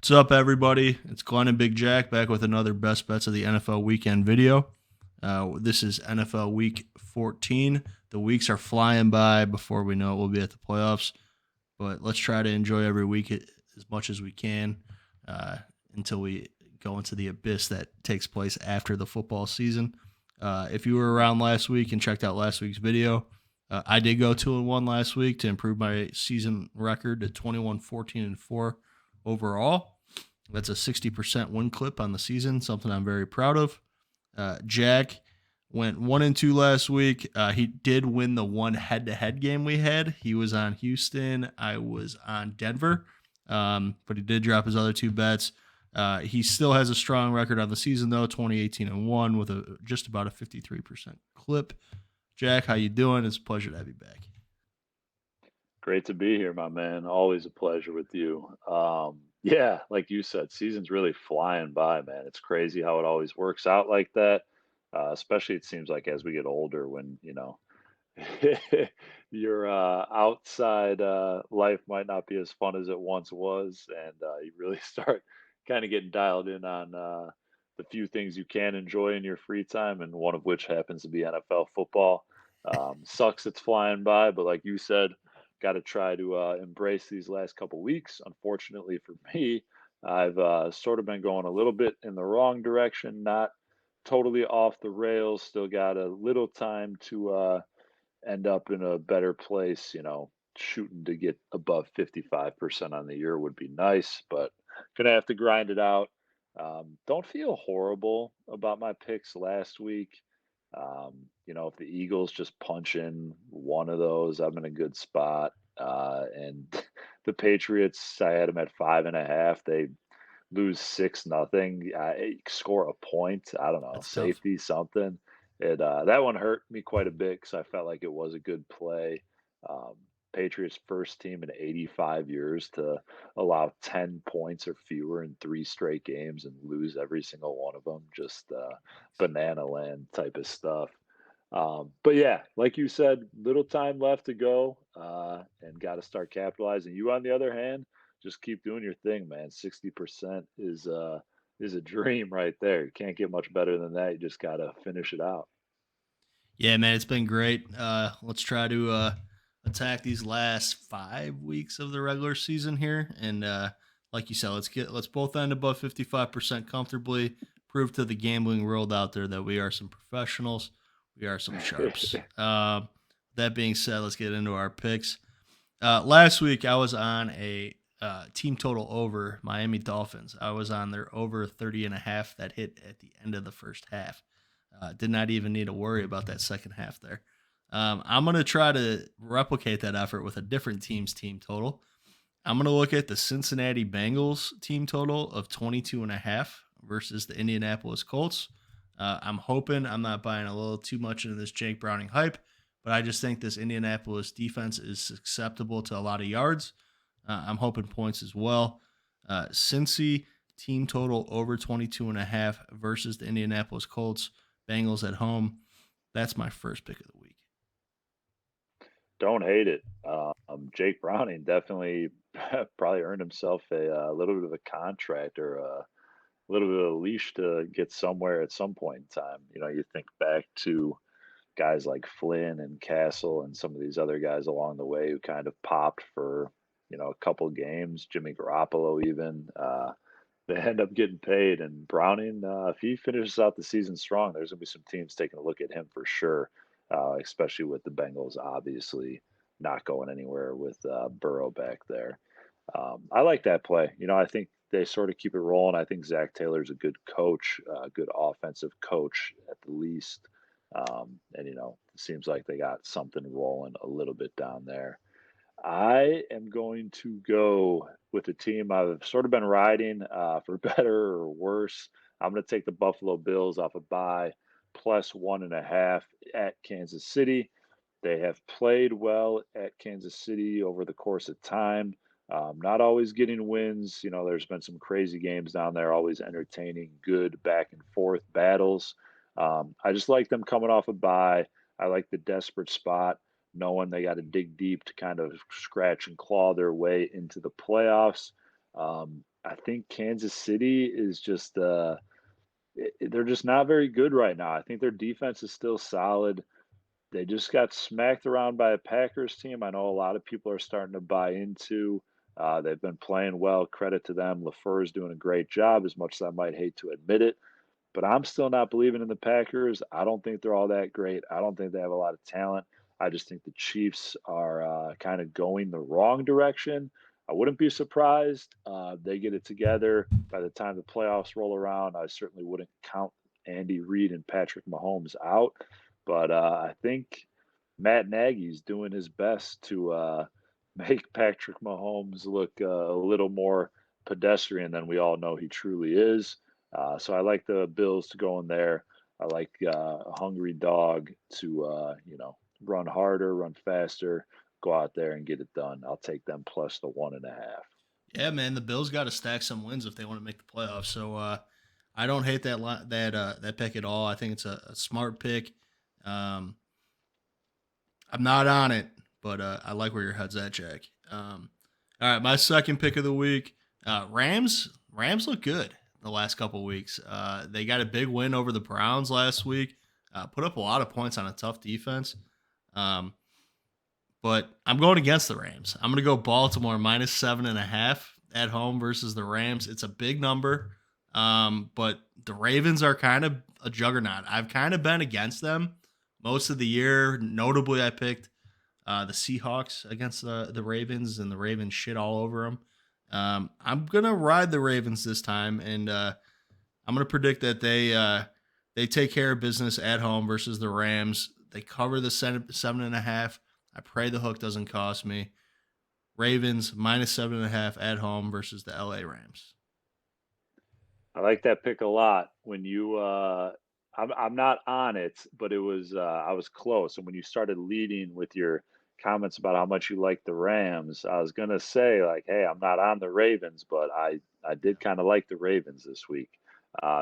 What's up, everybody? It's Glenn and Big Jack back with another Best Bets of the NFL Weekend video. This is NFL Week 14. The weeks are flying by. Before we know it, we'll be at the playoffs. But let's try to enjoy every week as much as we can uh, until we go into the abyss that takes place after the football season. If you were around last week and checked out last week's video, I did go 2-1 last week to improve my season record to 21, 14, and 4 overall. That's a 60% win clip on the season, something I'm very proud of. Jack went 1-2 last week. He did win the one head-to-head game we had. He was on Houston. I was on Denver, but he did drop his other two bets. He still has a strong record on the season, though, 2018-1 with just about a 53% clip. Jack, how you doing? It's a pleasure to have you back. Great to be here, my man. Always a pleasure with you. Yeah, like you said, season's really flying by, man. It's crazy how it always works out like that. Especially it seems like as we get older, when your outside life might not be as fun as it once was, and you really start kind of getting dialed in on the few things you can enjoy in your free time, and one of which happens to be NFL football. Sucks it's flying by, but like you said, got to try to embrace these last couple weeks. Unfortunately for me, I've sort of been going a little bit in the wrong direction, not totally off the rails. Still got a little time to end up in a better place. Shooting to get above 55% on the year would be nice, but gonna have to grind it out. Don't feel horrible about my picks last week. If the Eagles just punch in one of those, I'm in a good spot. And the Patriots, I had them at 5.5. They lose 6-0. Score a point. I don't know, That's tough. safety, something. That one hurt me quite a bit because I felt like it was a good play. Um, Patriots first team in 85 years to allow 10 points or fewer in three straight games and lose every single one of them. Just banana land type of stuff. But yeah, like you said, little time left to go, and got to start capitalizing. You, on the other hand, just keep doing your thing, man. 60% is a dream right there. You can't get much better than that. You just got to finish it out. Yeah, man, it's been great. Let's try to attack these last 5 weeks of the regular season here, and like you said, let's both end above 55% comfortably. Prove to the gambling world out there that we are some professionals. We are some sharps. That being said, let's get into our picks. Last week, I was on a team total over Miami Dolphins. I was on their over 30.5 that hit at the end of the first half. Did not even need to worry about that second half there. I'm going to try to replicate that effort with a different team's team total. I'm going to look at the Cincinnati Bengals team total of 22.5 versus the Indianapolis Colts. I'm hoping I'm not buying a little too much into this Jake Browning hype, but I just think this Indianapolis defense is susceptible to a lot of yards. I'm hoping points as well. Cincy team total over 22.5 versus the Indianapolis Colts. Bengals at home. That's my first pick of the week. Don't hate it. Jake Browning definitely probably earned himself a little bit of a contract or a little bit of a leash to get somewhere at some point in time. You think back to guys like Flynn and Castle and some of these other guys along the way who kind of popped for, a couple games, Jimmy Garoppolo even. They end up getting paid. And Browning, if he finishes out the season strong, there's going to be some teams taking a look at him for sure, especially with the Bengals obviously not going anywhere with Burrow back there. I like that play. I think they sort of keep it rolling. I think Zach Taylor's a good coach, a good offensive coach at the least. And it seems like they got something rolling a little bit down there. I am going to go with a team I've sort of been riding for better or worse. I'm going to take the Buffalo Bills off a bye plus 1.5 at Kansas City. They have played well at Kansas City over the course of time. Not always getting wins. There's been some crazy games down there, always entertaining, good back and forth battles. I just like them coming off a bye. I like the desperate spot, knowing they got to dig deep to kind of scratch and claw their way into the playoffs. I think Kansas City is just they're just not very good right now. I think their defense is still solid. They just got smacked around by a Packers team. I know a lot of people are starting to buy into. They've been playing well. Credit to them. LaFleur is doing a great job, as much as I might hate to admit it. But I'm still not believing in the Packers. I don't think they're all that great. I don't think they have a lot of talent. I just think the Chiefs are kind of going the wrong direction. I wouldn't be surprised they get it together by the time the playoffs roll around. I certainly wouldn't count Andy Reid and Patrick Mahomes out, but I think Matt Nagy's doing his best to make Patrick Mahomes look a little more pedestrian than we all know he truly is. So I like the Bills to go in there. I like a hungry dog to run harder, run faster, go out there and get it done. I'll take them plus the 1.5. Yeah, man, the Bills got to stack some wins if they want to make the playoffs. So I don't hate that pick at all. I think it's a smart pick. Um, I'm not on it, but I like where your head's at, Jack. All right, my second pick of the week. Rams. Rams look good the last couple weeks. They got a big win over the Browns last week. Put up a lot of points on a tough defense. Um, but I'm going against the Rams. I'm going to go Baltimore minus 7.5 at home versus the Rams. It's a big number, but the Ravens are kind of a juggernaut. I've kind of been against them most of the year. Notably, I picked the Seahawks against the Ravens, and the Ravens shit all over them. I'm gonna ride the Ravens this time, and I'm gonna predict that they take care of business at home versus the Rams. They cover the 7.5. I pray the hook doesn't cost me. Ravens minus 7.5 at home versus the LA Rams. I like that pick a lot. When you, I'm not on it, but it was I was close. And when you started leading with your comments about how much you like the Rams, I was gonna say like, hey, I'm not on the Ravens, but I did kind of like the Ravens this week.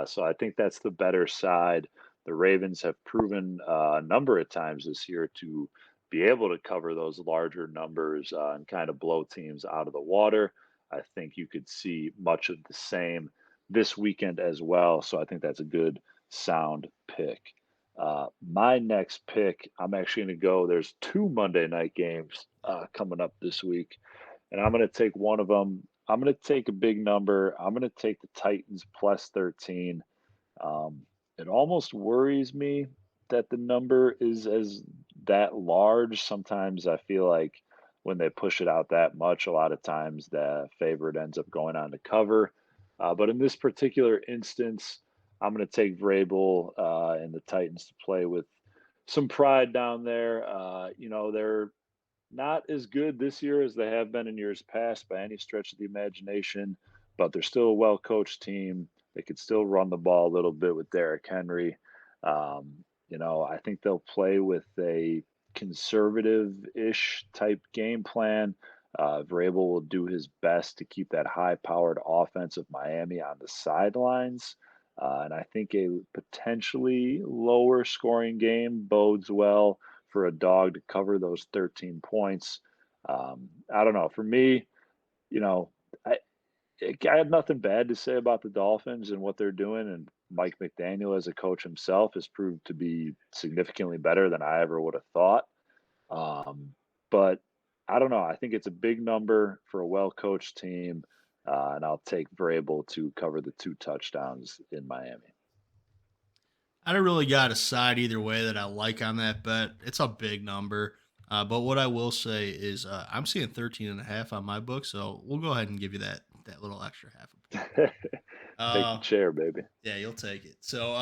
So I think that's the better side. The Ravens have proven a number of times this year to be able to cover those larger numbers and kind of blow teams out of the water. I think you could see much of the same this weekend as well. So I think that's a good sound pick. My next pick, I'm actually going to go. There's two Monday night games coming up this week, and I'm going to take one of them. I'm going to take a big number. I'm going to take the Titans plus 13. Um, it almost worries me that the number is as that large. Sometimes I feel like when they push it out that much, a lot of times the favorite ends up going on to cover. But in this particular instance, I'm going to take Vrabel and the Titans to play with some pride down there. They're not as good this year as they have been in years past by any stretch of the imagination, but they're still a well coached team. They could still run the ball a little bit with Derrick Henry. I think they'll play with a conservative ish type game plan. Vrabel will do his best to keep that high powered offense of Miami on the sidelines. And I think a potentially lower scoring game bodes well for a dog to cover those 13 points. I don't know. For me, you know, I, I have nothing bad to say about the Dolphins and what they're doing. And Mike McDaniel, as a coach himself, has proved to be significantly better than I ever would have thought. But I don't know. I think it's a big number for a well coached team. And I'll take Vrabel to cover the 2 touchdowns in Miami. I don't really got a side either way that I like on that bet. It's a big number. But what I will say is I'm seeing 13.5 on my book, so we'll go ahead and give you that little extra half a point. Take the Uh, chair, baby. yeah, you'll take it. So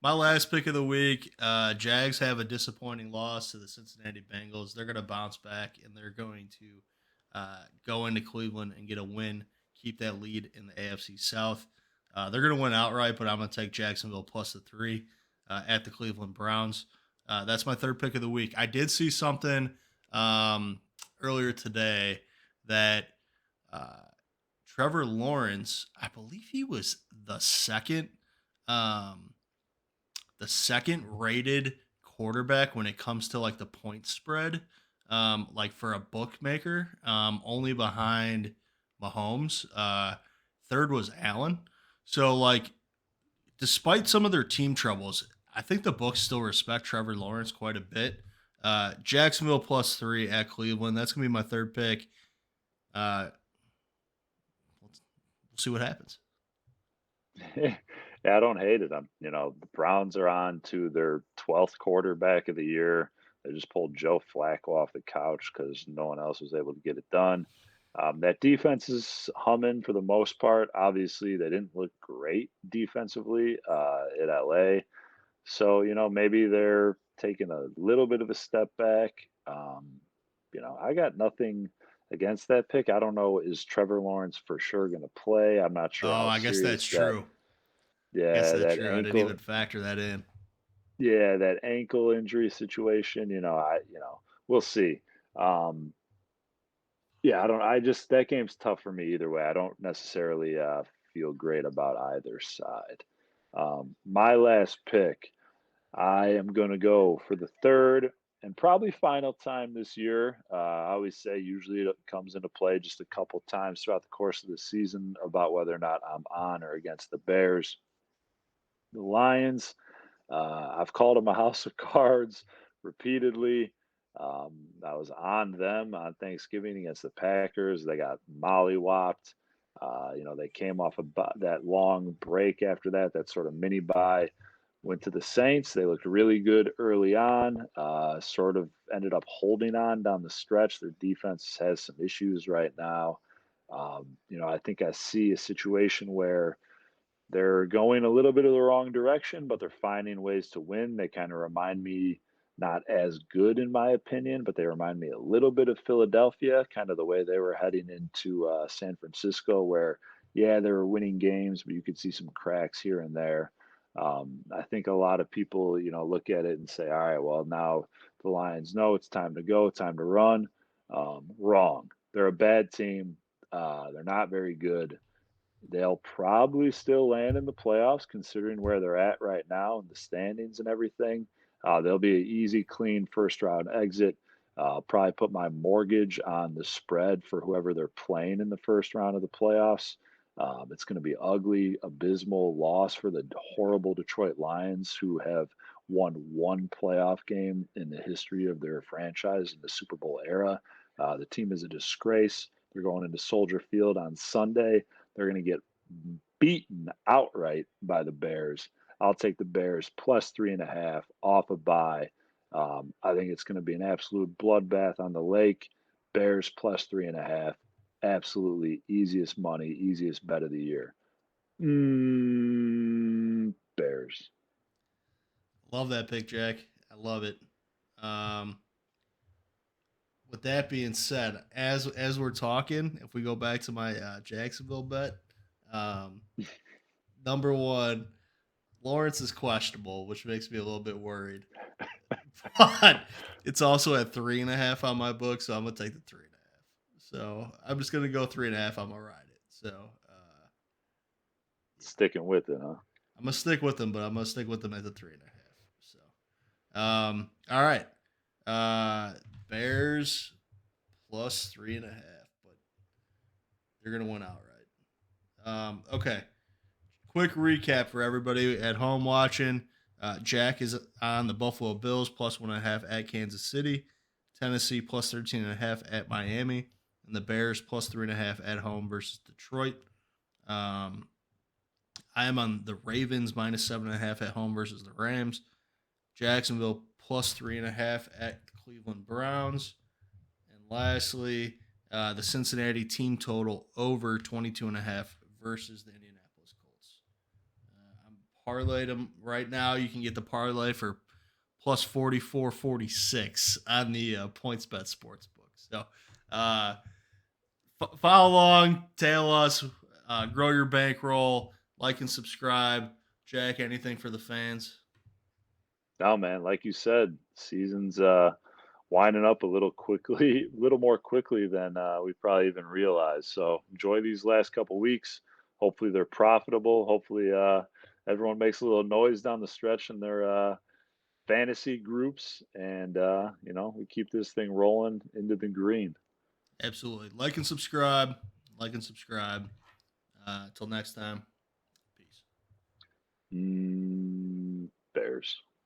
my last pick of the week, Jags have a disappointing loss to the Cincinnati Bengals. They're going to bounce back and they're going to go into Cleveland and get a win, keep that lead in the AFC South. They're going to win outright, but I'm going to take Jacksonville plus the 3 at the Cleveland Browns. That's my third pick of the week. I did see something earlier today that uh, Trevor Lawrence, I believe he was um, the second rated quarterback when it comes to like the point spread, like for a bookmaker, only behind Mahomes. third was Allen. So like, despite some of their team troubles, I think the books still respect Trevor Lawrence quite a bit. Jacksonville +3 at Cleveland. That's gonna be my third pick. Uh, we'll see what happens. Yeah, I don't hate it. The Browns are on to their 12th quarterback of the year. They just pulled Joe Flacco off the couch because no one else was able to get it done. That defense is humming for the most part. Obviously, they didn't look great defensively at LA. So, maybe they're taking a little bit of a step back. I got nothing against that pick. I don't know, is Trevor Lawrence for sure going to play? I'm not sure Oh, how I guess that's serious that, true. I guess yeah, that's that true. I didn't ankle, even factor that in. yeah, that ankle injury situation, we'll see. Um, yeah, I don't, I just, that game's tough for me either way. I don't necessarily feel great about either side. My last pick. I am going to go for the third and probably final time this year. I always say usually it comes into play just a couple times throughout the course of the season about whether or not I'm on or against the Bears. The Lions, I've called them a house of cards repeatedly. I was on them on Thanksgiving against the Packers. They got mollywopped. They came off that long break after that, that sort of mini bye. Went to the Saints. They looked really good early on. Sort of ended up holding on down the stretch. Their defense has some issues right now. I think I see a situation where they're going a little bit of the wrong direction, but they're finding ways to win. They kind of remind me, not as good in my opinion, but they remind me a little bit of Philadelphia, kind of the way they were heading into San Francisco, where, yeah, they were winning games, but you could see some cracks here and there. I think a lot of people, look at it and say, all right, well, now the Lions know it's time to go, time to run. Wrong. They're a bad team. They're not very good. They'll probably still land in the playoffs considering where they're at right now and the standings and everything. They'll be an easy, clean first round exit. Probably put my mortgage on the spread for whoever they're playing in the first round of the playoffs. It's going to be ugly, abysmal loss for the horrible Detroit Lions, who have won one playoff game in the history of their franchise in the Super Bowl era. The team is a disgrace. They're going into Soldier Field on Sunday. They're going to get beaten outright by the Bears. I'll take the Bears +3.5 off a bye. I think it's going to be an absolute bloodbath on the lake. Bears +3.5. Absolutely easiest money, easiest bet of the year. Bears. Love that pick, Jack. I love it. Um, with that being said, as we're talking, if we go back to my Jacksonville bet, um, number one, Lawrence is questionable, which makes me a little bit worried. But it's also at 3.5 on my book, so I'm gonna take the 3.5. So I'm just gonna go 3.5. I'm gonna ride it. So yeah, Sticking with it, huh? I'm gonna stick with them, but I'm gonna stick with them at the 3.5. So all right, uh, Bears +3.5, but they're gonna win outright. Okay, quick recap for everybody at home watching. Jack is on the Buffalo Bills +1.5 at Kansas City, Tennessee +13.5 at Miami, and the Bears +3.5 at home versus Detroit. Um, I am on the Ravens -7.5 at home versus the Rams. Jacksonville +3.5 at the Cleveland Browns. And lastly, the Cincinnati team total over 22.5 versus the Indianapolis Colts. I'm parlayed them right now. You can get the parlay for +44.46 on the PointsBet Sportsbook. So uh, follow along, tail us, grow your bankroll, like and subscribe. Jack, anything for the fans? No, man, like you said, season's winding up a little quickly, a little more quickly than we probably even realized. So enjoy these last couple weeks. Hopefully they're profitable. Hopefully everyone makes a little noise down the stretch in their fantasy groups, and we keep this thing rolling into the green. Absolutely. Like and subscribe. Like and subscribe. Till next time, peace. Bears.